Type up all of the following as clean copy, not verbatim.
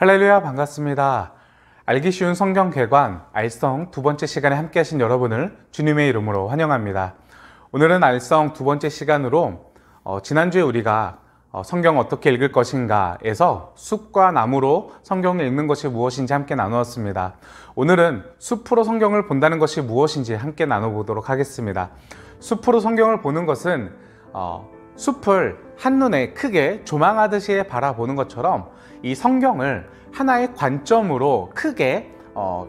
할렐루야, 반갑습니다. 알기 쉬운 성경 개관 알성 두 번째 시간에 함께 하신 여러분을 주님의 이름으로 환영합니다. 오늘은 알성 두 번째 시간으로 지난주에 우리가 성경 어떻게 읽을 것인가에서 숲과 나무로 성경을 읽는 것이 무엇인지 함께 나누었습니다. 오늘은 숲으로 성경을 본다는 것이 무엇인지 함께 나눠보도록 하겠습니다. 숲으로 성경을 보는 것은 숲을 한눈에 크게 조망하듯이 바라보는 것처럼 이 성경을 하나의 관점으로 크게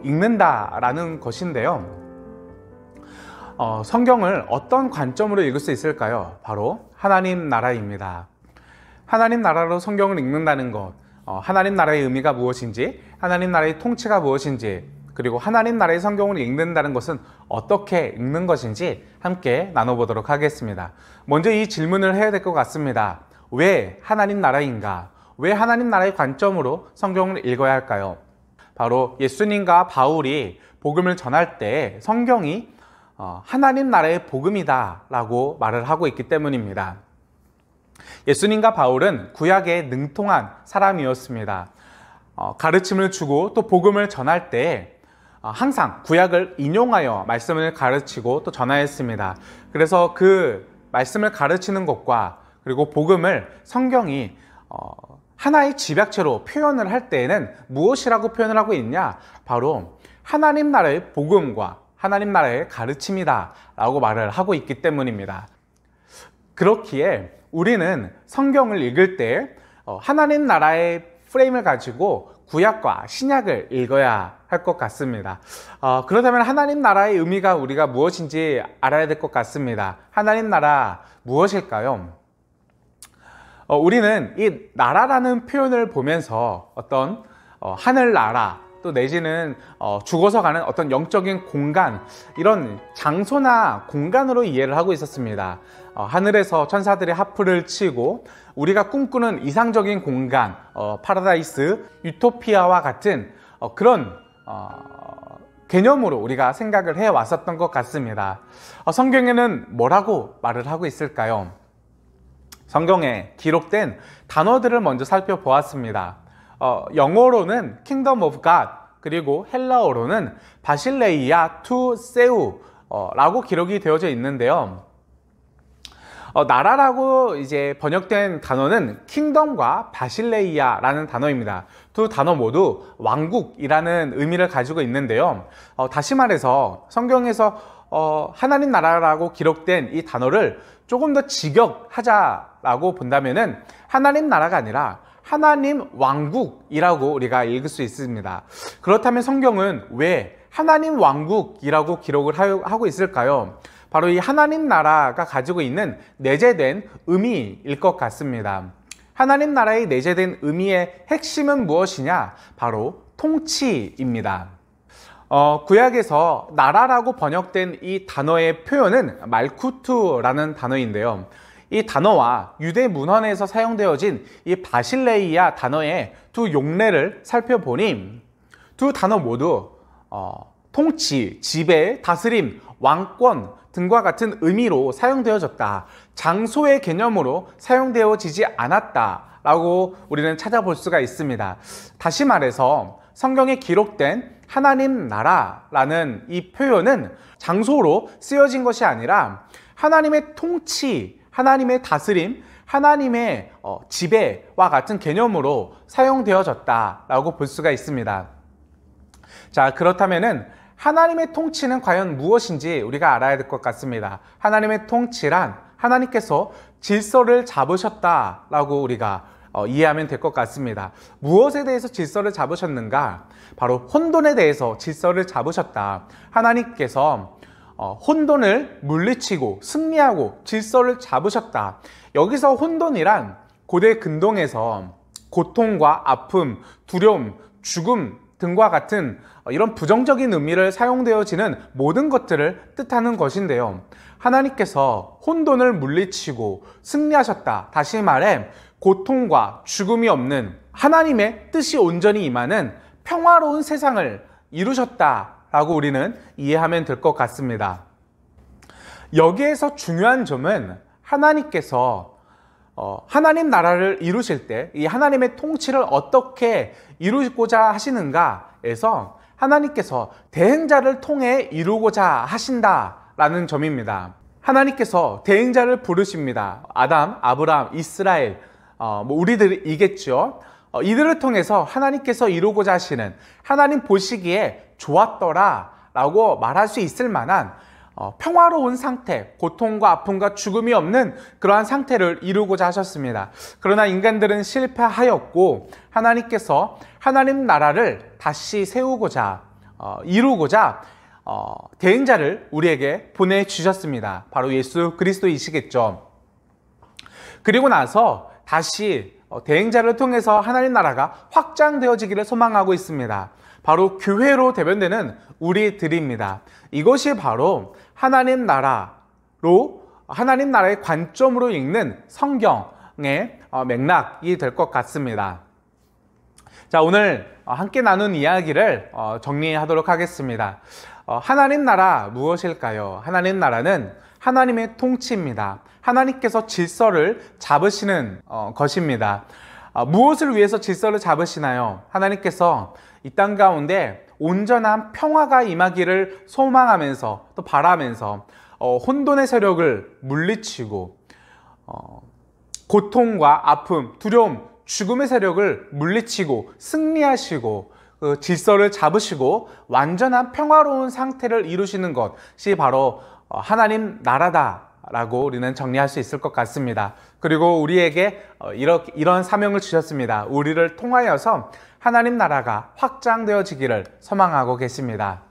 읽는다라는 것인데요. 성경을 어떤 관점으로 읽을 수 있을까요? 바로 하나님 나라입니다. 하나님 나라로 성경을 읽는다는 것, 하나님 나라의 의미가 무엇인지, 하나님 나라의 통치가 무엇인지, 그리고 하나님 나라의 성경을 읽는다는 것은 어떻게 읽는 것인지 함께 나눠보도록 하겠습니다. 먼저 이 질문을 해야 될 것 같습니다. 왜 하나님 나라인가? 왜 하나님 나라의 관점으로 성경을 읽어야 할까요? 바로 예수님과 바울이 복음을 전할 때 성경이 하나님 나라의 복음이다 라고 말을 하고 있기 때문입니다. 예수님과 바울은 구약에 능통한 사람이었습니다. 가르침을 주고 또 복음을 전할 때 항상 구약을 인용하여 말씀을 가르치고 또 전하였습니다. 그래서 그 말씀을 가르치는 것과 그리고 복음을 성경이 하나의 집약체로 표현을 할 때에는 무엇이라고 표현을 하고 있냐? 바로 하나님 나라의 복음과 하나님 나라의 가르침이다 라고 말을 하고 있기 때문입니다. 그렇기에 우리는 성경을 읽을 때 하나님 나라의 프레임을 가지고 구약과 신약을 읽어야 할 것 같습니다. 그렇다면 하나님 나라의 의미가 우리가 무엇인지 알아야 될 것 같습니다. 하나님 나라 무엇일까요? 우리는 이 나라라는 표현을 보면서 어떤 하늘나라 또 내지는 죽어서 가는 어떤 영적인 공간, 이런 장소나 공간으로 이해를 하고 있었습니다. 하늘에서 천사들이 하프를 치고 우리가 꿈꾸는 이상적인 공간, 파라다이스, 유토피아와 같은 그런 개념으로 우리가 생각을 해왔었던 것 같습니다. 성경에는 뭐라고 말을 하고 있을까요? 성경에 기록된 단어들을 먼저 살펴보았습니다. 영어로는 Kingdom of God, 그리고 헬라어로는 바실레이아 투 세우 라고 기록이 되어져 있는데요. 나라라고 이제 번역된 단어는 킹덤과 바실레이아라는 단어입니다. 두 단어 모두 왕국이라는 의미를 가지고 있는데요. 다시 말해서 성경에서 하나님 나라라고 기록된 이 단어를 조금 더 직역하자라고 본다면은 하나님 나라가 아니라 하나님 왕국이라고 우리가 읽을 수 있습니다. 그렇다면 성경은 왜 하나님 왕국이라고 기록을 하고 있을까요? 바로 이 하나님 나라가 가지고 있는 내재된 의미일 것 같습니다. 하나님 나라의 내재된 의미의 핵심은 무엇이냐? 바로 통치입니다. 구약에서 나라라고 번역된 이 단어의 표현은 말쿠트라는 단어인데요. 이 단어와 유대 문헌에서 사용되어진 이 바실레이아 단어의 두 용례를 살펴보니 두 단어 모두 통치, 지배, 다스림, 왕권 등과 같은 의미로 사용되어졌다. 장소의 개념으로 사용되어지지 않았다라고 우리는 찾아볼 수가 있습니다. 다시 말해서 성경에 기록된 하나님 나라라는 이 표현은 장소로 쓰여진 것이 아니라 하나님의 통치, 하나님의 다스림, 하나님의 지배와 같은 개념으로 사용되어졌다라고 볼 수가 있습니다. 자, 그렇다면은 하나님의 통치는 과연 무엇인지 우리가 알아야 될 것 같습니다. 하나님의 통치란 하나님께서 질서를 잡으셨다라고 우리가 이해하면 될 것 같습니다. 무엇에 대해서 질서를 잡으셨는가? 바로 혼돈에 대해서 질서를 잡으셨다. 하나님께서 혼돈을 물리치고 승리하고 질서를 잡으셨다. 여기서 혼돈이란 고대 근동에서 고통과 아픔, 두려움, 죽음 등과 같은 이런 부정적인 의미를 사용되어지는 모든 것들을 뜻하는 것인데요. 하나님께서 혼돈을 물리치고 승리하셨다. 다시 말해 고통과 죽음이 없는 하나님의 뜻이 온전히 임하는 평화로운 세상을 이루셨다라고 우리는 이해하면 될 것 같습니다. 여기에서 중요한 점은 하나님께서 하나님 나라를 이루실 때 이 하나님의 통치를 어떻게 이루고자 하시는가에서 하나님께서 대행자를 통해 이루고자 하신다라는 점입니다. 하나님께서 대행자를 부르십니다. 아담, 아브라함, 이스라엘, 우리들이겠죠. 이들을 통해서 하나님께서 이루고자 하시는, 하나님 보시기에 좋았더라 라고 말할 수 있을 만한 평화로운 상태, 고통과 아픔과 죽음이 없는 그러한 상태를 이루고자 하셨습니다. 그러나 인간들은 실패하였고 하나님께서 하나님 나라를 다시 세우고자 이루고자 대행자를 우리에게 보내주셨습니다. 바로 예수 그리스도이시겠죠. 그리고 나서 다시 대행자를 통해서 하나님 나라가 확장되어지기를 소망하고 있습니다. 바로 교회로 대변되는 우리들입니다. 이것이 바로 하나님 나라로, 하나님 나라의 관점으로 읽는 성경의 맥락이 될 것 같습니다. 자, 오늘 함께 나눈 이야기를 정리하도록 하겠습니다. 하나님 나라 무엇일까요? 하나님 나라는 하나님의 통치입니다. 하나님께서 질서를 잡으시는 것입니다. 무엇을 위해서 질서를 잡으시나요? 하나님께서 이 땅 가운데 온전한 평화가 임하기를 소망하면서 또 바라면서 혼돈의 세력을 물리치고 고통과 아픔, 두려움, 죽음의 세력을 물리치고 승리하시고 그 질서를 잡으시고 완전한 평화로운 상태를 이루시는 것이 바로 하나님 나라다라고 우리는 정리할 수 있을 것 같습니다. 그리고 우리에게 이런 사명을 주셨습니다. 우리를 통하여서 하나님 나라가 확장되어지기를 소망하고 계십니다.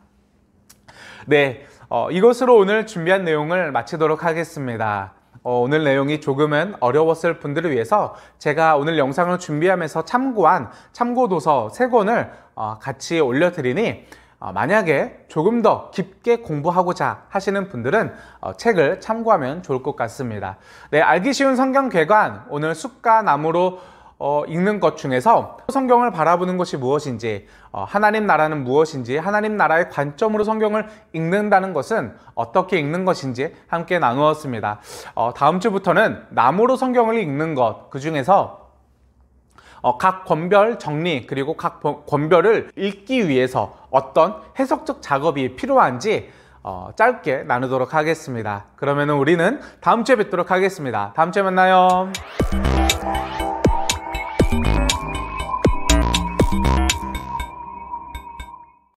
네, 이것으로 오늘 준비한 내용을 마치도록 하겠습니다. 오늘 내용이 조금은 어려웠을 분들을 위해서 제가 오늘 영상을 준비하면서 참고한 참고도서 3권을 같이 올려드리니 만약에 조금 더 깊게 공부하고자 하시는 분들은 책을 참고하면 좋을 것 같습니다. 네, 알기 쉬운 성경 개관, 오늘 숲과 나무로 읽는 것 중에서 성경을 바라보는 것이 무엇인지, 하나님 나라는 무엇인지, 하나님 나라의 관점으로 성경을 읽는다는 것은 어떻게 읽는 것인지 함께 나누었습니다. 다음 주부터는 나무로 성경을 읽는 것, 그 중에서 각 권별 정리, 그리고 각 권별을 읽기 위해서 어떤 해석적 작업이 필요한지 짧게 나누도록 하겠습니다. 그러면 우리는 다음 주에 뵙도록 하겠습니다. 다음 주에 만나요.